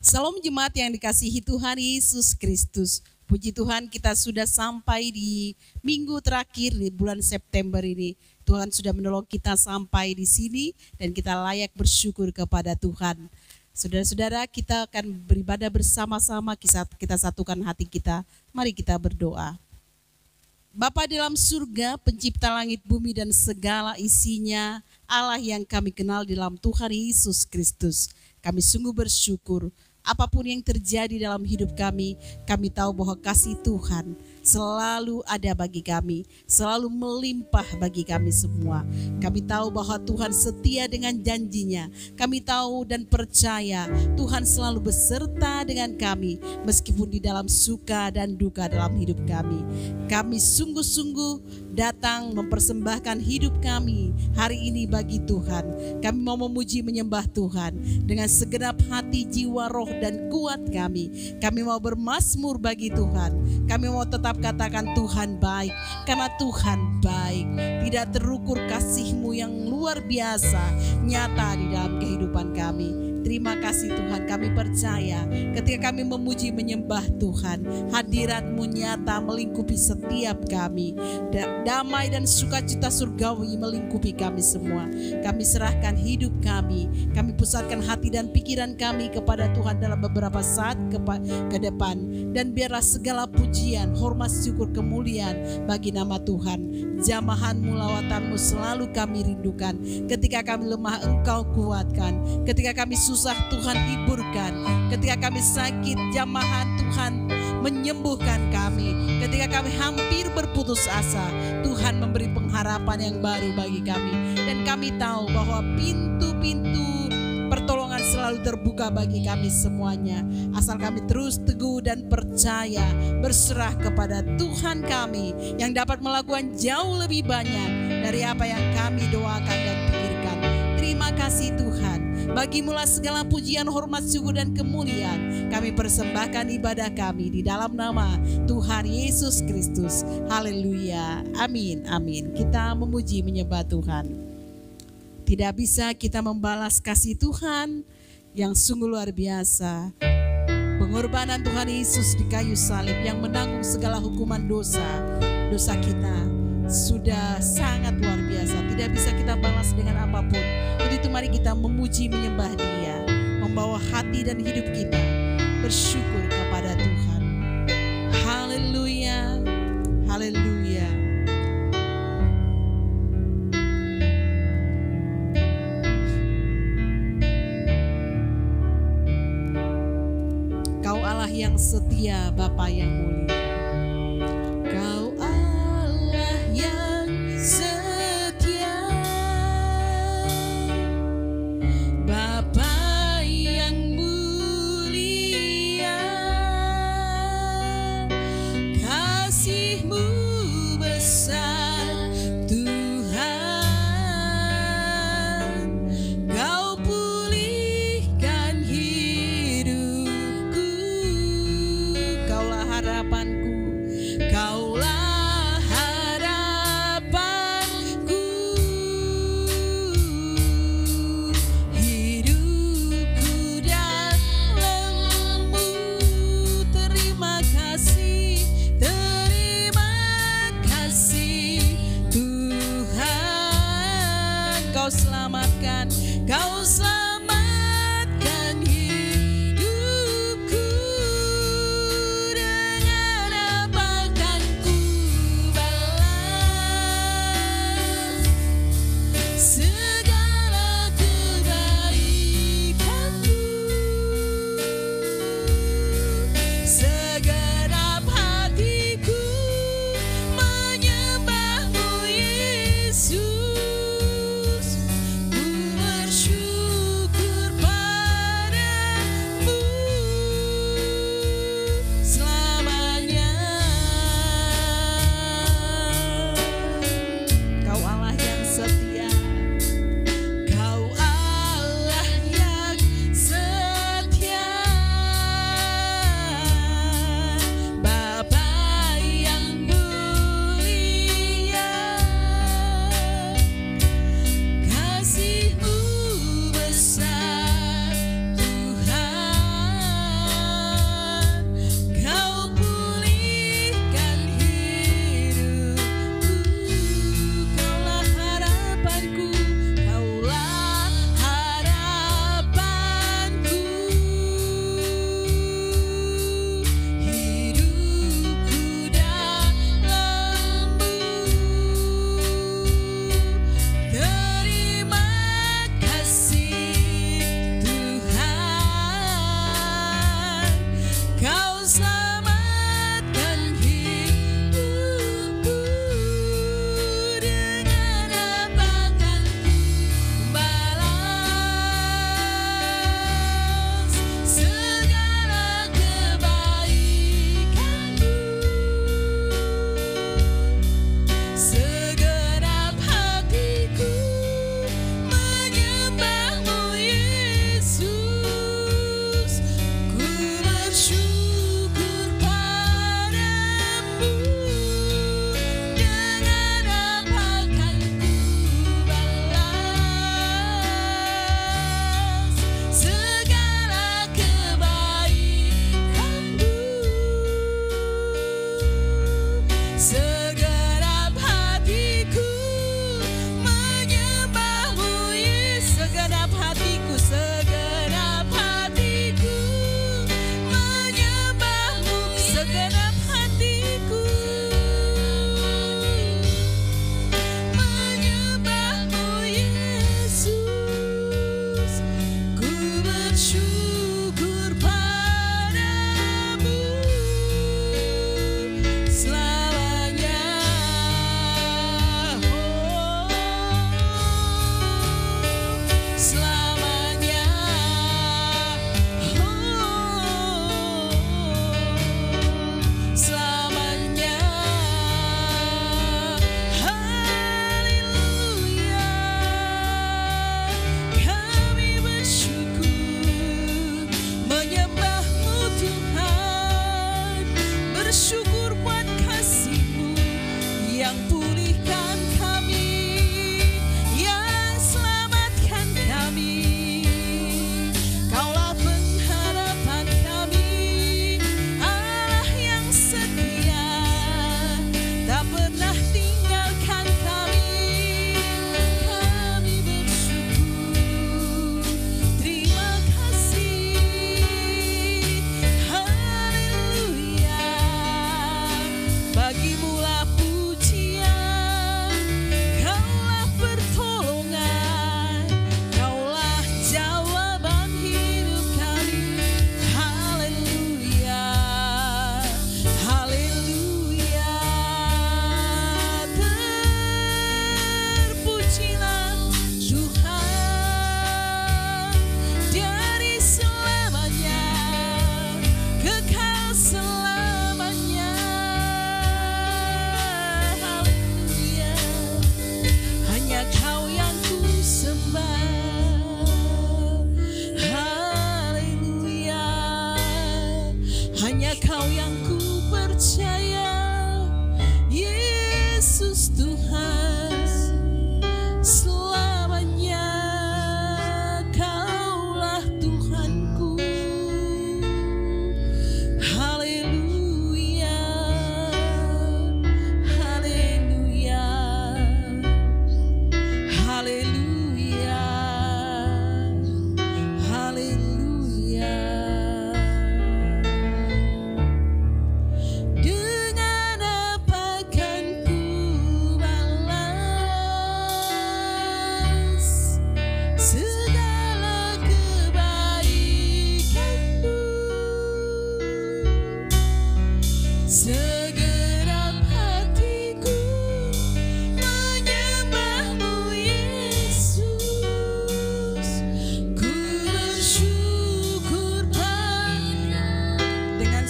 Salam jemaat yang dikasihi Tuhan Yesus Kristus. Puji Tuhan, kita sudah sampai di minggu terakhir di bulan September ini. Tuhan sudah menolong kita sampai di sini dan kita layak bersyukur kepada Tuhan. Saudara-saudara, kita akan beribadah bersama-sama, kita satukan hati kita. Mari kita berdoa. Bapa dalam surga, pencipta langit bumi dan segala isinya, Allah yang kami kenal dalam Tuhan Yesus Kristus. Kami sungguh bersyukur. Apapun yang terjadi dalam hidup kami tahu bahwa kasih Tuhan selalu ada bagi kami, selalu melimpah bagi kami semua. Kami tahu bahwa Tuhan setia dengan janjinya. Kami tahu dan percaya Tuhan selalu beserta dengan kami, meskipun di dalam suka dan duka dalam hidup kami. Kami sungguh-sungguh datang mempersembahkan hidup kami hari ini bagi Tuhan. Kami mau memuji menyembah Tuhan dengan segenap hati, jiwa, roh, dan kuat kami. Kami mau bermazmur bagi Tuhan. Kami mau tetap katakan Tuhan baik, karena Tuhan baik. Tidak terukur kasih-Mu yang luar biasa nyata di dalam kehidupan kami. Terima kasih Tuhan, kami percaya ketika kami memuji menyembah Tuhan, hadirat-Mu nyata melingkupi setiap kami. Damai dan sukacita surgawi melingkupi kami semua. Kami serahkan hidup kami pusatkan hati dan pikiran kami kepada Tuhan dalam beberapa saat ke depan. Dan biarlah segala pujian, hormat, syukur, kemuliaan bagi nama Tuhan. Jamahan-Mu, lawatan-Mu selalu kami rindukan. Ketika kami lemah, Engkau kuatkan. Ketika kami susah, Tuhan hiburkan. Ketika kami sakit, jamahan Tuhan menyembuhkan kami. Ketika kami hampir berputus asa, Tuhan memberi pengharapan yang baru bagi kami. Dan kami tahu bahwa pintu-pintu pertolongan selalu terbuka bagi kami semuanya. Asal kami terus teguh dan percaya, berserah kepada Tuhan kami yang dapat melakukan jauh lebih banyak dari apa yang kami doakan dan pikirkan. Terima kasih Tuhan. Bagimulah segala pujian, hormat, syukur, dan kemuliaan. Kami persembahkan ibadah kami di dalam nama Tuhan Yesus Kristus. Haleluya. Amin. Amin. Kita memuji menyembah Tuhan. Tidak bisa kita membalas kasih Tuhan yang sungguh luar biasa. Pengorbanan Tuhan Yesus di kayu salib yang menanggung segala hukuman dosa kita sudah sangat luar biasa. Tidak bisa kita balas dengan apapun. Untuk itu mari kita memuji menyembah Dia, membawa hati dan hidup kita bersyukur kepada Tuhan. Haleluya. Haleluya. Kau Allah yang setia, Bapa yang mulia. Kau Allah yang setia, Bapa yang mulia. Kasih-Mu besar Tuhan. Kau pulihkan hidupku. Kaulah harapan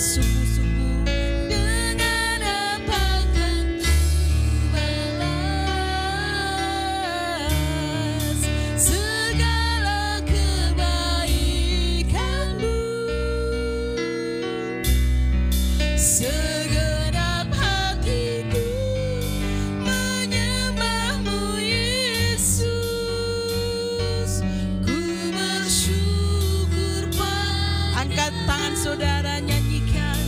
Sungguh-sungguh dengan apa kan ku balas segala kebaikanmu. Segenap hatiku menyembahmu Yesus. Ku bersyukur padamu. Angkat tangan saudara, nyanyikan.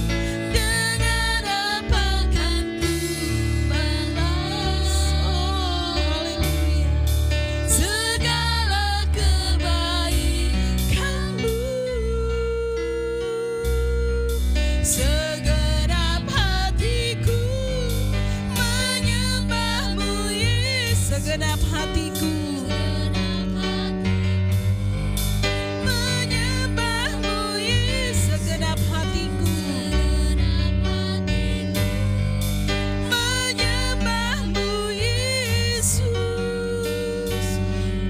Dengan apa kan ku balas, oh haleluya, segala kebaikanmu. Segenap hatiku menyembahmu Yesus. Segenap hatiku menyembahmu Yesus. Segenap hatiku menyembahmu Yesus.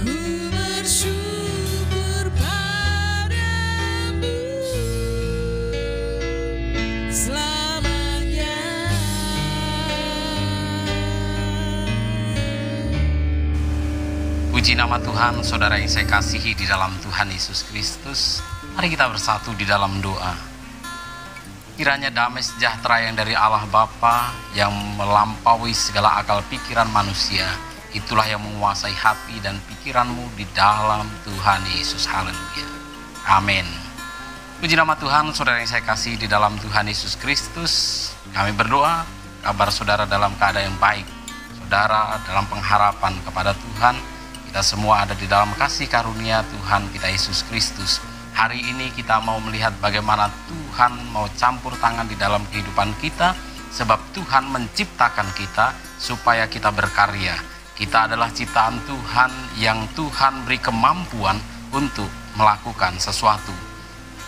Ku bersyukur padamu selamanya. Puji nama Tuhan, saudara yang saya kasihi di dalam Tuhan Yesus Kristus. Mari kita bersatu di dalam doa. Kiranya damai sejahtera yang dari Allah Bapa yang melampaui segala akal pikiran manusia, itulah yang menguasai hati dan pikiranmu di dalam Tuhan Yesus. Haleluya. Amin. Puji nama Tuhan, saudara yang saya kasihi di dalam Tuhan Yesus Kristus. Kami berdoa, kabar saudara dalam keadaan yang baik. Saudara dalam pengharapan kepada Tuhan, kita semua ada di dalam kasih karunia Tuhan kita Yesus Kristus. Hari ini kita mau melihat bagaimana Tuhan mau campur tangan di dalam kehidupan kita, sebab Tuhan menciptakan kita supaya kita berkarya. Kita adalah ciptaan Tuhan yang Tuhan beri kemampuan untuk melakukan sesuatu.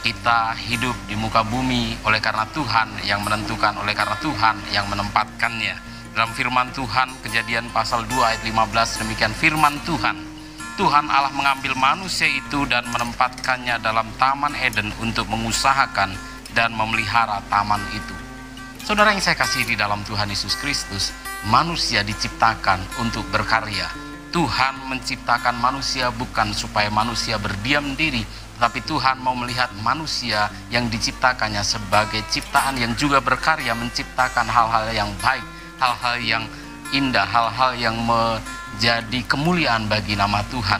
Kita hidup di muka bumi oleh karena Tuhan yang menentukan, oleh karena Tuhan yang menempatkannya. Dalam firman Tuhan, Kejadian pasal 2 ayat 15, demikian firman Tuhan. Tuhan Allah mengambil manusia itu dan menempatkannya dalam Taman Eden untuk mengusahakan dan memelihara taman itu. Saudara yang saya kasih di dalam Tuhan Yesus Kristus, manusia diciptakan untuk berkarya. Tuhan menciptakan manusia bukan supaya manusia berdiam diri, tetapi Tuhan mau melihat manusia yang diciptakannya sebagai ciptaan yang juga berkarya, menciptakan hal-hal yang baik, hal-hal yang indah, hal-hal yang menjadi kemuliaan bagi nama Tuhan.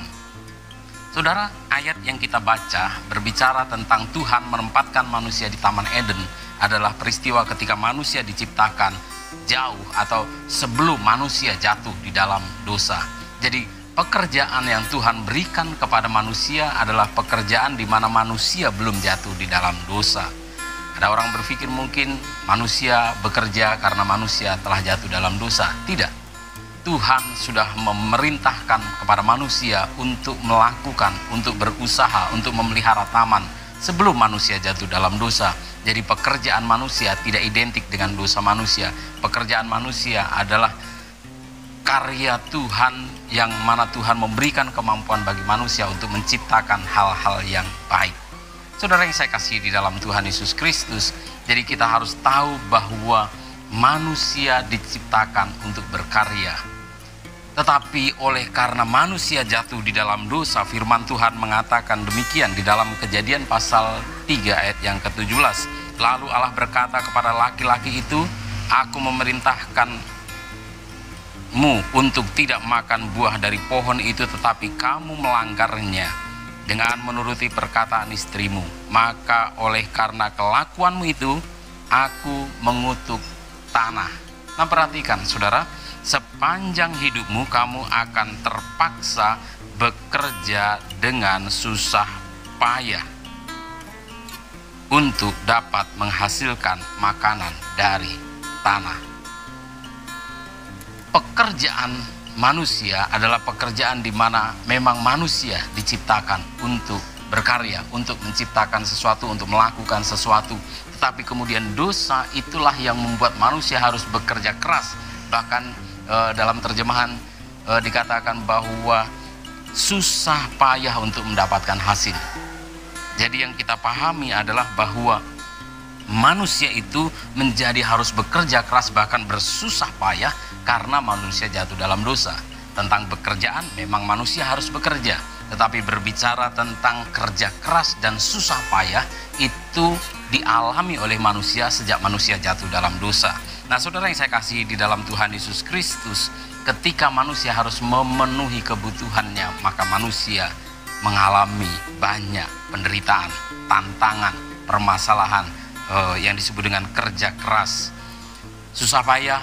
Saudara, ayat yang kita baca berbicara tentang Tuhan menempatkan manusia di Taman Eden adalah peristiwa ketika manusia diciptakan jauh atau sebelum manusia jatuh di dalam dosa. Jadi pekerjaan yang Tuhan berikan kepada manusia adalah pekerjaan di mana manusia belum jatuh di dalam dosa. Ada orang berpikir mungkin manusia bekerja karena manusia telah jatuh dalam dosa. Tidak. Tuhan sudah memerintahkan kepada manusia untuk melakukan, untuk berusaha, untuk memelihara taman sebelum manusia jatuh dalam dosa. Jadi pekerjaan manusia tidak identik dengan dosa manusia. Pekerjaan manusia adalah karya Tuhan yang mana Tuhan memberikan kemampuan bagi manusia untuk menciptakan hal-hal yang baik. Saudara yang saya kasih di dalam Tuhan Yesus Kristus, jadi kita harus tahu bahwa manusia diciptakan untuk berkarya. Tetapi oleh karena manusia jatuh di dalam dosa, firman Tuhan mengatakan demikian di dalam Kejadian pasal 3 ayat yang ke-17. Lalu Allah berkata kepada laki-laki itu, aku memerintahkanmu untuk tidak makan buah dari pohon itu, tetapi kamu melanggarnya dengan menuruti perkataan istrimu. Maka oleh karena kelakuanmu itu, aku mengutuk tanah. Nah perhatikan saudara, sepanjang hidupmu kamu akan terpaksa bekerja dengan susah payah untuk dapat menghasilkan makanan dari tanah. Pekerjaan manusia adalah pekerjaan di mana memang manusia diciptakan untuk berkarya, untuk menciptakan sesuatu, untuk melakukan sesuatu. Tetapi kemudian dosa itulah yang membuat manusia harus bekerja keras. Bahkan dalam terjemahan dikatakan bahwa susah payah untuk mendapatkan hasil. Jadi yang kita pahami adalah bahwa manusia itu menjadi harus bekerja keras, bahkan bersusah payah karena manusia jatuh dalam dosa. Tentang pekerjaan, memang manusia harus bekerja, tetapi berbicara tentang kerja keras dan susah payah itu dialami oleh manusia sejak manusia jatuh dalam dosa. Nah, saudara yang saya kasih di dalam Tuhan Yesus Kristus, ketika manusia harus memenuhi kebutuhannya, maka manusia mengalami banyak penderitaan, tantangan, permasalahan yang disebut dengan kerja keras. Susah payah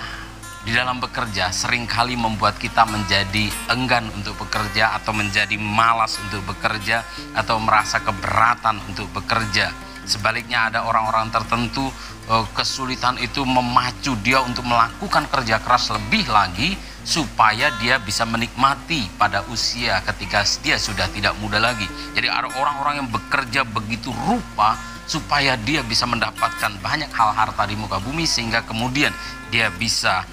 di dalam bekerja seringkali membuat kita menjadi enggan untuk bekerja, atau menjadi malas untuk bekerja, atau merasa keberatan untuk bekerja. Sebaliknya ada orang-orang tertentu kesulitan itu memacu dia untuk melakukan kerja keras lebih lagi supaya dia bisa menikmati pada usia ketika dia sudah tidak muda lagi. Jadi ada orang-orang yang bekerja begitu rupa supaya dia bisa mendapatkan banyak hal harta di muka bumi, sehingga kemudian dia bisa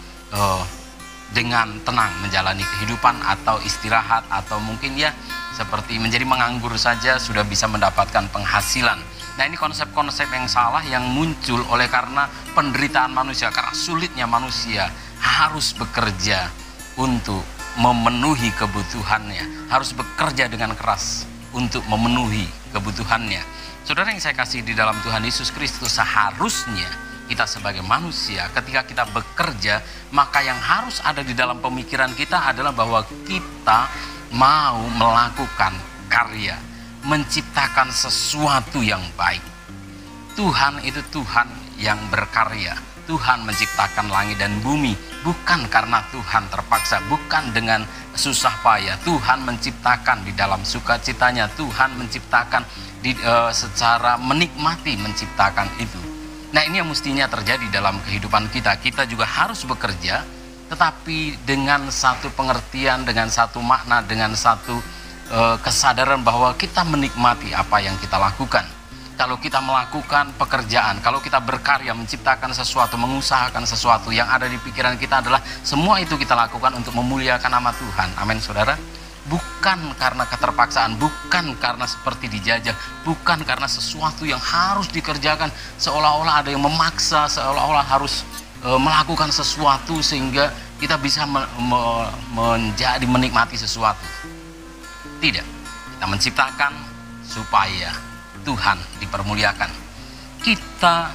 dengan tenang menjalani kehidupan, atau istirahat, atau mungkin ya seperti menjadi menganggur saja sudah bisa mendapatkan penghasilan. Nah, ini konsep-konsep yang salah yang muncul oleh karena penderitaan manusia, karena sulitnya manusia harus bekerja untuk memenuhi kebutuhannya, harus bekerja dengan keras untuk memenuhi kebutuhannya. Saudara yang saya kasih di dalam Tuhan Yesus Kristus, seharusnya kita sebagai manusia ketika kita bekerja, maka yang harus ada di dalam pemikiran kita adalah bahwa kita mau melakukan karya, menciptakan sesuatu yang baik. Tuhan itu Tuhan yang berkarya. Tuhan menciptakan langit dan bumi bukan karena Tuhan terpaksa, bukan dengan susah payah. Tuhan menciptakan di dalam sukacitanya. Tuhan menciptakan secara menikmati menciptakan itu. Nah, ini yang mestinya terjadi dalam kehidupan kita. Kita juga harus bekerja, tetapi dengan satu pengertian, dengan satu makna, dengan satu kesadaran bahwa kita menikmati apa yang kita lakukan. Kalau kita melakukan pekerjaan, kalau kita berkarya, menciptakan sesuatu, mengusahakan sesuatu, yang ada di pikiran kita adalah semua itu kita lakukan untuk memuliakan nama Tuhan. Amin, saudara. Bukan karena keterpaksaan, bukan karena seperti dijajah, bukan karena sesuatu yang harus dikerjakan seolah-olah ada yang memaksa, seolah-olah harus melakukan sesuatu sehingga kita bisa menjadi menikmati sesuatu. Tidak, kita menciptakan supaya Tuhan dipermuliakan. Kita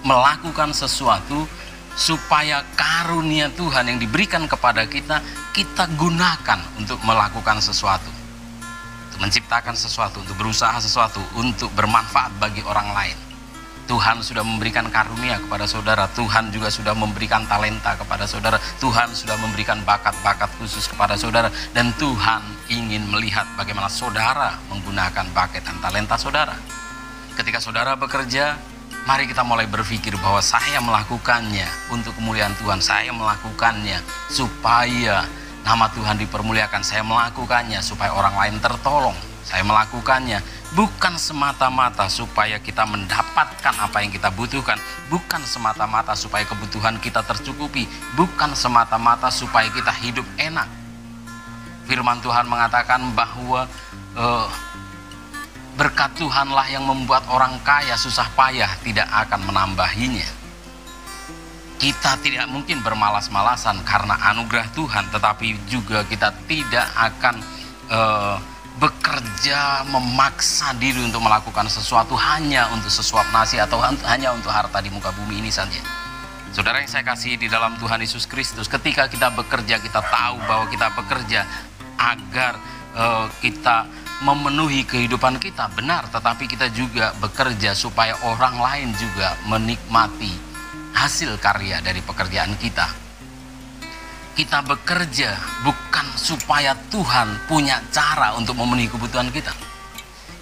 melakukan sesuatu supaya karunia Tuhan yang diberikan kepada kita, kita gunakan untuk melakukan sesuatu, untuk menciptakan sesuatu, untuk berusaha sesuatu, untuk bermanfaat bagi orang lain. Tuhan sudah memberikan karunia kepada saudara. Tuhan juga sudah memberikan talenta kepada saudara. Tuhan sudah memberikan bakat-bakat khusus kepada saudara. Dan Tuhan ingin melihat bagaimana saudara menggunakan bakat dan talenta saudara. Ketika saudara bekerja, mari kita mulai berpikir bahwa saya melakukannya untuk kemuliaan Tuhan. Saya melakukannya supaya nama Tuhan dipermuliakan. Saya melakukannya supaya orang lain tertolong. Saya melakukannya bukan semata-mata supaya kita mendapatkan apa yang kita butuhkan, bukan semata-mata supaya kebutuhan kita tercukupi, bukan semata-mata supaya kita hidup enak. Firman Tuhan mengatakan bahwa berkat Tuhanlah yang membuat orang kaya susah payah tidak akan menambahinya. Kita tidak mungkin bermalas-malasan karena anugerah Tuhan, tetapi juga kita tidak akan bekerja memaksa diri untuk melakukan sesuatu hanya untuk sesuap nasi atau hanya untuk harta di muka bumi ini saja. Saudara yang saya kasih di dalam Tuhan Yesus Kristus, ketika kita bekerja, kita tahu bahwa kita bekerja agar kita memenuhi kehidupan kita, benar, tetapi kita juga bekerja supaya orang lain juga menikmati hasil karya dari pekerjaan kita. Kita bekerja bukan supaya Tuhan punya cara untuk memenuhi kebutuhan kita.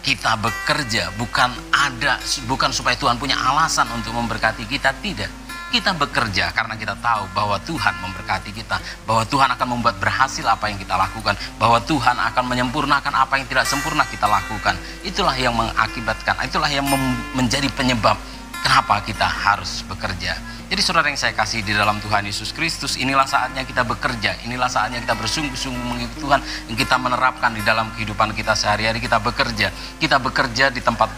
Kita bekerja bukan supaya Tuhan punya alasan untuk memberkati kita, tidak. Kita bekerja karena kita tahu bahwa Tuhan memberkati kita, bahwa Tuhan akan membuat berhasil apa yang kita lakukan, bahwa Tuhan akan menyempurnakan apa yang tidak sempurna kita lakukan. Itulah yang mengakibatkan, itulah yang menjadi penyebab kenapa kita harus bekerja. Jadi saudara yang saya kasih di dalam Tuhan Yesus Kristus, inilah saatnya kita bekerja, inilah saatnya kita bersungguh-sungguh mengikuti Tuhan, yang kita menerapkan di dalam kehidupan kita sehari-hari. Kita bekerja di tempat,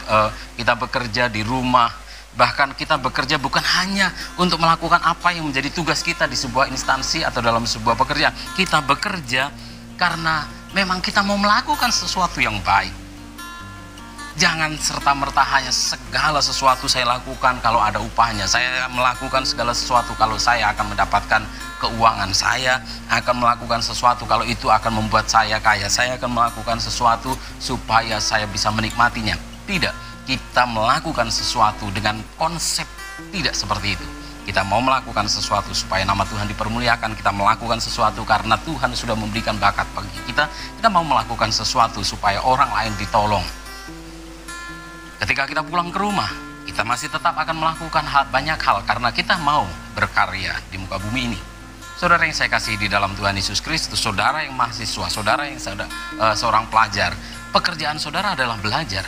kita bekerja di rumah, Bahkan kita bekerja bukan hanya untuk melakukan apa yang menjadi tugas kita di sebuah instansi atau dalam sebuah pekerjaan. Kita bekerja karena memang kita mau melakukan sesuatu yang baik. Jangan serta-merta hanya segala sesuatu saya lakukan kalau ada upahnya. Saya melakukan segala sesuatu kalau saya akan mendapatkan keuangan. Saya akan melakukan sesuatu kalau itu akan membuat saya kaya. Saya akan melakukan sesuatu supaya saya bisa menikmatinya. Tidak. Kita melakukan sesuatu dengan konsep tidak seperti itu. Kita mau melakukan sesuatu supaya nama Tuhan dipermuliakan. Kita melakukan sesuatu karena Tuhan sudah memberikan bakat bagi kita. Kita mau melakukan sesuatu supaya orang lain ditolong. Ketika kita pulang ke rumah, kita masih tetap akan melakukan banyak hal karena kita mau berkarya di muka bumi ini. Saudara yang saya kasih di dalam Tuhan Yesus Kristus, saudara yang mahasiswa, saudara yang seorang pelajar, pekerjaan saudara adalah belajar.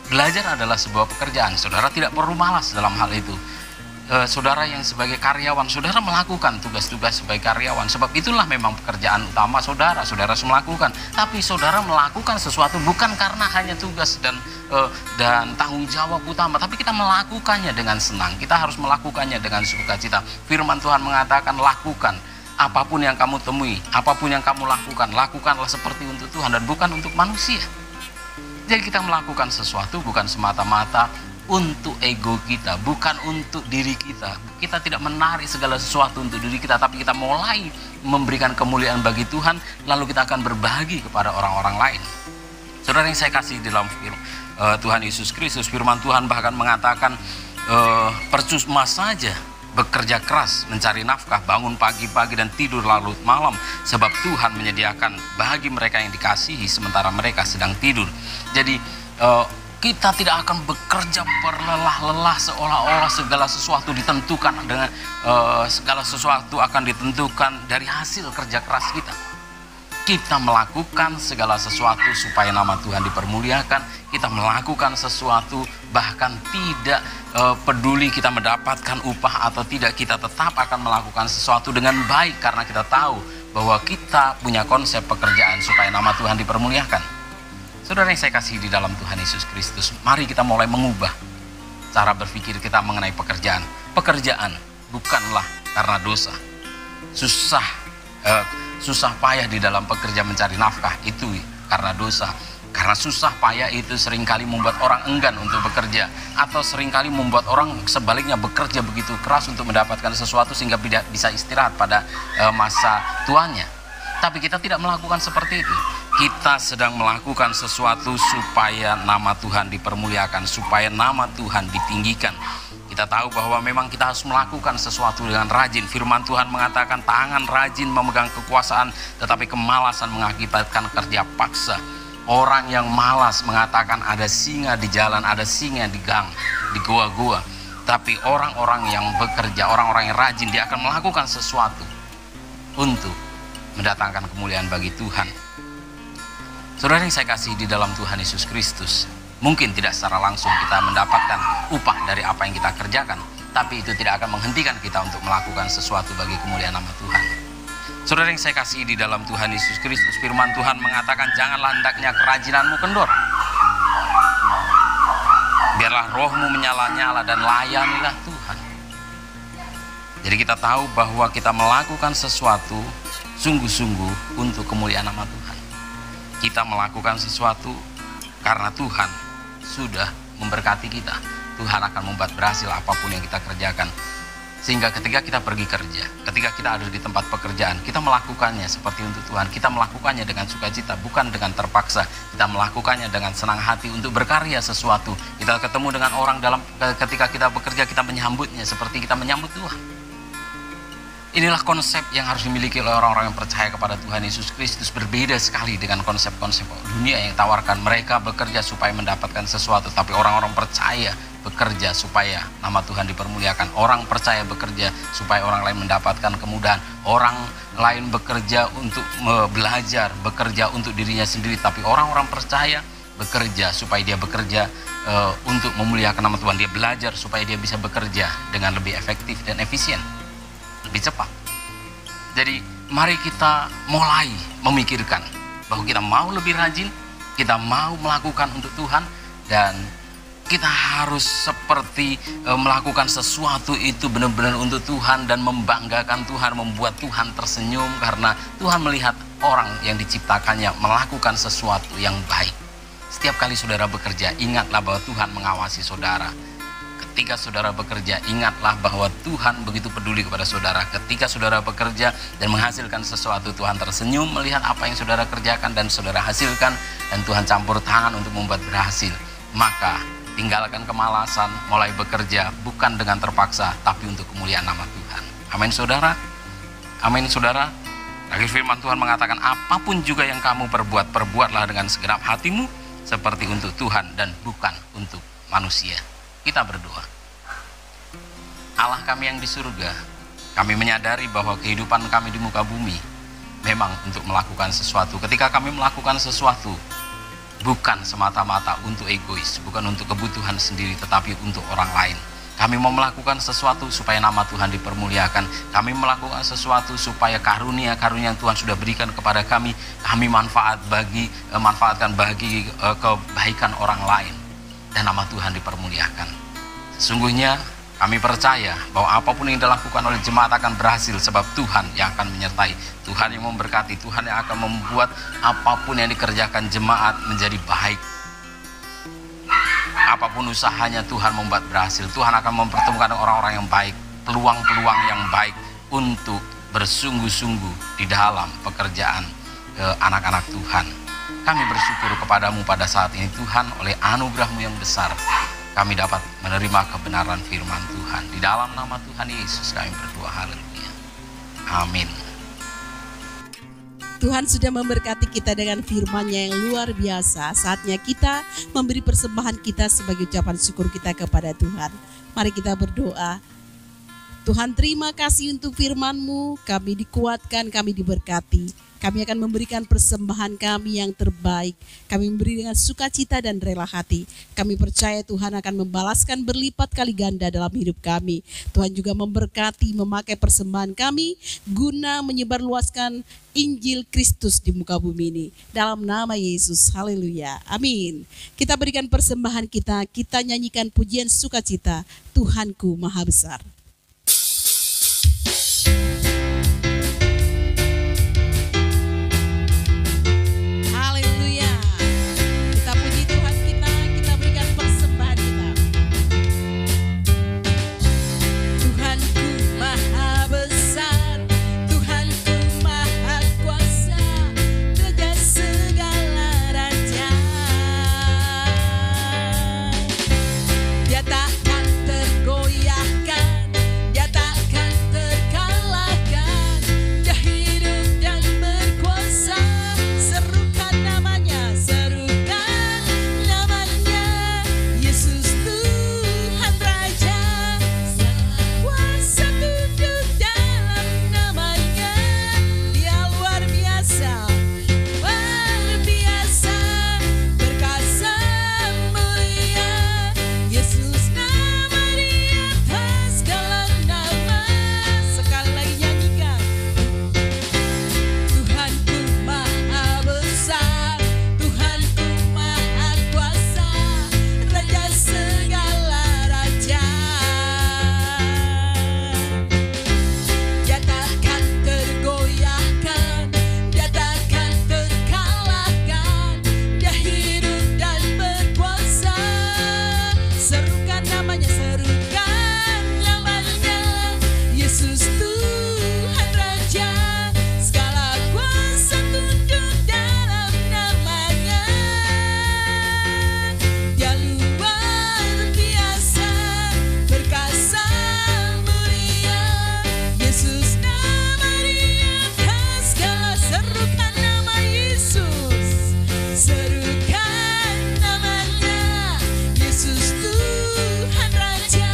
Belajar adalah sebuah pekerjaan. Saudara tidak perlu malas dalam hal itu. Saudara yang sebagai karyawan, saudara melakukan tugas-tugas sebagai karyawan. Sebab itulah memang pekerjaan utama saudara. Saudara harus melakukan. Tapi saudara melakukan sesuatu bukan karena hanya tugas dan tanggung jawab utama. Tapi kita melakukannya dengan senang. Kita harus melakukannya dengan sukacita. Firman Tuhan mengatakan, lakukan. Apapun yang kamu temui, apapun yang kamu lakukan, lakukanlah seperti untuk Tuhan dan bukan untuk manusia. Jadi kita melakukan sesuatu bukan semata-mata untuk ego kita, bukan untuk diri kita. Kita tidak menarik segala sesuatu untuk diri kita, tapi kita mulai memberikan kemuliaan bagi Tuhan, lalu kita akan berbagi kepada orang-orang lain. Saudara yang saya kasih di dalam Tuhan Yesus Kristus, firman Tuhan bahkan mengatakan, percuma saja bekerja keras, mencari nafkah, bangun pagi-pagi dan tidur larut malam, sebab Tuhan menyediakan bagi mereka yang dikasihi sementara mereka sedang tidur. Jadi kita tidak akan bekerja berlelah-lelah seolah-olah segala sesuatu ditentukan dengan segala sesuatu akan ditentukan dari hasil kerja keras kita. Kita melakukan segala sesuatu supaya nama Tuhan dipermuliakan. Kita melakukan sesuatu bahkan tidak peduli kita mendapatkan upah atau tidak. Kita tetap akan melakukan sesuatu dengan baik karena kita tahu bahwa kita punya konsep pekerjaan supaya nama Tuhan dipermuliakan. Saudara yang saya kasih di dalam Tuhan Yesus Kristus, mari kita mulai mengubah cara berpikir kita mengenai pekerjaan. Pekerjaan bukanlah karena dosa. Susah payah di dalam pekerja mencari nafkah itu karena dosa. Karena susah payah itu seringkali membuat orang enggan untuk bekerja, atau seringkali membuat orang sebaliknya bekerja begitu keras untuk mendapatkan sesuatu sehingga tidak bisa istirahat pada masa tuanya. Tapi kita tidak melakukan seperti itu. Kita sedang melakukan sesuatu supaya nama Tuhan dipermuliakan, supaya nama Tuhan ditinggikan. Kita tahu bahwa memang kita harus melakukan sesuatu dengan rajin. Firman Tuhan mengatakan tangan rajin memegang kekuasaan, tetapi kemalasan mengakibatkan kerja paksa. Orang yang malas mengatakan ada singa di jalan, ada singa di gang, di gua-gua. Tapi orang-orang yang bekerja, orang-orang yang rajin, dia akan melakukan sesuatu untuk mendatangkan kemuliaan bagi Tuhan. Saudara yang saya kasih di dalam Tuhan Yesus Kristus, mungkin tidak secara langsung kita mendapatkan upah dari apa yang kita kerjakan, tapi itu tidak akan menghentikan kita untuk melakukan sesuatu bagi kemuliaan nama Tuhan. Saudara yang saya kasih di dalam Tuhan Yesus Kristus, firman Tuhan mengatakan janganlah hendaknya kerajinanmu kendor. Biarlah rohmu menyala-nyala dan layanilah Tuhan. Jadi kita tahu bahwa kita melakukan sesuatu sungguh-sungguh untuk kemuliaan nama Tuhan. Kita melakukan sesuatu karena Tuhan sudah memberkati kita. Tuhan akan membuat berhasil apapun yang kita kerjakan. Sehingga ketika kita pergi kerja, ketika kita ada di tempat pekerjaan, kita melakukannya seperti untuk Tuhan. Kita melakukannya dengan sukacita, bukan dengan terpaksa. Kita melakukannya dengan senang hati untuk berkarya sesuatu. Kita ketemu dengan orang ketika kita bekerja, kita menyambutnya seperti kita menyambut Tuhan. Inilah konsep yang harus dimiliki oleh orang-orang yang percaya kepada Tuhan Yesus Kristus. Berbeda sekali dengan konsep-konsep dunia yang tawarkan. Mereka bekerja supaya mendapatkan sesuatu, tapi orang-orang percaya bekerja supaya nama Tuhan dipermuliakan. Orang percaya bekerja supaya orang lain mendapatkan kemudahan. Orang lain bekerja untuk belajar, bekerja untuk dirinya sendiri. Tapi orang-orang percaya bekerja supaya dia bekerja untuk memuliakan nama Tuhan. Dia belajar supaya dia bisa bekerja dengan lebih efektif dan efisien, lebih cepat. Jadi mari kita mulai memikirkan bahwa kita mau lebih rajin, kita mau melakukan untuk Tuhan, dan Kita harus seperti melakukan sesuatu itu benar-benar untuk Tuhan dan membanggakan Tuhan, membuat Tuhan tersenyum karena Tuhan melihat orang yang diciptakannya melakukan sesuatu yang baik. Setiap kali saudara bekerja, ingatlah bahwa Tuhan mengawasi saudara. Ketika saudara bekerja, ingatlah bahwa Tuhan begitu peduli kepada saudara. Ketika saudara bekerja dan menghasilkan sesuatu, Tuhan tersenyum melihat apa yang saudara kerjakan dan saudara hasilkan, dan Tuhan campur tangan untuk membuat berhasil. Maka tinggalkan kemalasan, mulai bekerja bukan dengan terpaksa, tapi untuk kemuliaan nama Tuhan. Amin saudara. Amin saudara. Lagi firman Tuhan mengatakan, apapun juga yang kamu perbuat, perbuatlah dengan segenap hatimu seperti untuk Tuhan dan bukan untuk manusia. Kita berdoa. Allah kami yang di surga, kami menyadari bahwa kehidupan kami di muka bumi memang untuk melakukan sesuatu. Ketika kami melakukan sesuatu, bukan semata-mata untuk egois, bukan untuk kebutuhan sendiri, tetapi untuk orang lain. Kami mau melakukan sesuatu supaya nama Tuhan dipermuliakan. Kami melakukan sesuatu supaya karunia-karunia yang Tuhan sudah berikan kepada kami manfaatkan bagi kebaikan orang lain. Dan nama Tuhan dipermuliakan. Sesungguhnya kami percaya bahwa apapun yang dilakukan oleh jemaat akan berhasil, sebab Tuhan yang akan menyertai, Tuhan yang memberkati, Tuhan yang akan membuat apapun yang dikerjakan jemaat menjadi baik. Apapun usahanya Tuhan membuat berhasil. Tuhan akan mempertemukan orang-orang yang baik, peluang-peluang yang baik untuk bersungguh-sungguh di dalam pekerjaan anak-anak Tuhan. Kami bersyukur kepadamu pada saat ini Tuhan, oleh anugerah-Mu yang besar kami dapat menerima kebenaran firman Tuhan. Di dalam nama Tuhan Yesus kami berdoa, haleluya. Amin. Tuhan sudah memberkati kita dengan firman-Nya yang luar biasa. Saatnya kita memberi persembahan kita sebagai ucapan syukur kita kepada Tuhan. Mari kita berdoa. Tuhan, terima kasih untuk firman-Mu, kami dikuatkan, kami diberkati. Kami akan memberikan persembahan kami yang terbaik. Kami memberi dengan sukacita dan rela hati. Kami percaya Tuhan akan membalaskan berlipat kali ganda dalam hidup kami. Tuhan juga memberkati memakai persembahan kami guna menyebarluaskan Injil Kristus di muka bumi ini. Dalam nama Yesus, haleluya, amin. Kita berikan persembahan kita nyanyikan pujian sukacita, Tuhanku Maha Besar. Serukan namanya, Yesus Tuhan Raja.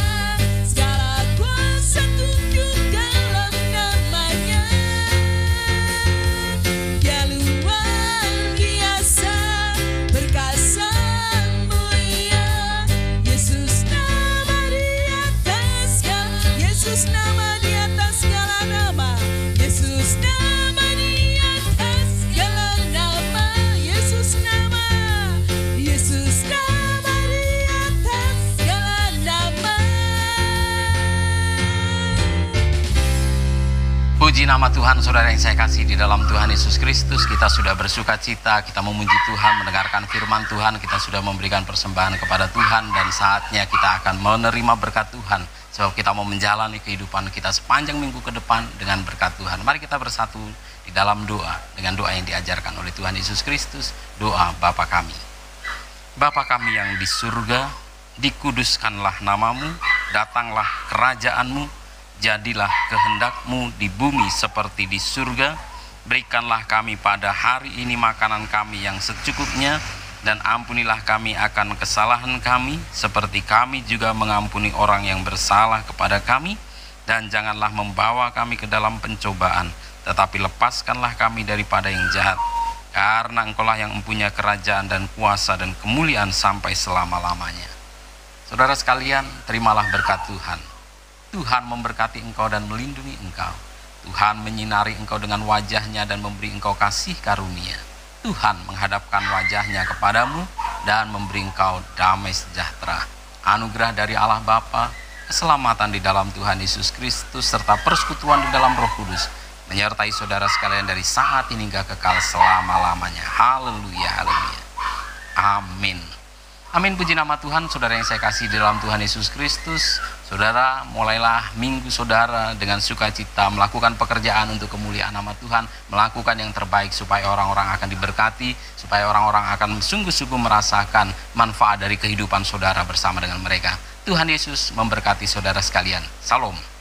Puji nama Tuhan, saudara yang saya kasih di dalam Tuhan Yesus Kristus. Kita sudah bersuka cita, kita memuji Tuhan, mendengarkan firman Tuhan, kita sudah memberikan persembahan kepada Tuhan, dan saatnya kita akan menerima berkat Tuhan. Sebab kita mau menjalani kehidupan kita sepanjang minggu ke depan dengan berkat Tuhan. Mari kita bersatu di dalam doa, dengan doa yang diajarkan oleh Tuhan Yesus Kristus, doa Bapa kami. Bapa kami yang di surga, dikuduskanlah namamu, datanglah kerajaan-Mu, jadilah kehendak-Mu di bumi seperti di surga. Berikanlah kami pada hari ini makanan kami yang secukupnya, dan ampunilah kami akan kesalahan kami, seperti kami juga mengampuni orang yang bersalah kepada kami. Dan janganlah membawa kami ke dalam pencobaan, tetapi lepaskanlah kami daripada yang jahat. Karena Engkau-lah yang mempunyai kerajaan dan kuasa dan kemuliaan sampai selama-lamanya. Saudara sekalian, terimalah berkat Tuhan. Tuhan memberkati engkau dan melindungi engkau. Tuhan menyinari engkau dengan wajah-Nya dan memberi engkau kasih karunia. Tuhan menghadapkan wajah-Nya kepadamu dan memberi engkau damai sejahtera. Anugerah dari Allah Bapa, keselamatan di dalam Tuhan Yesus Kristus, serta persekutuan di dalam Roh Kudus menyertai saudara sekalian dari saat ini hingga kekal selama-lamanya. Haleluya, haleluya. Amin. Amin, puji nama Tuhan. Saudara yang saya kasih di dalam Tuhan Yesus Kristus, saudara, mulailah minggu saudara dengan sukacita melakukan pekerjaan untuk kemuliaan nama Tuhan, melakukan yang terbaik supaya orang-orang akan diberkati, supaya orang-orang akan sungguh-sungguh merasakan manfaat dari kehidupan saudara bersama dengan mereka. Tuhan Yesus memberkati saudara sekalian. Salam.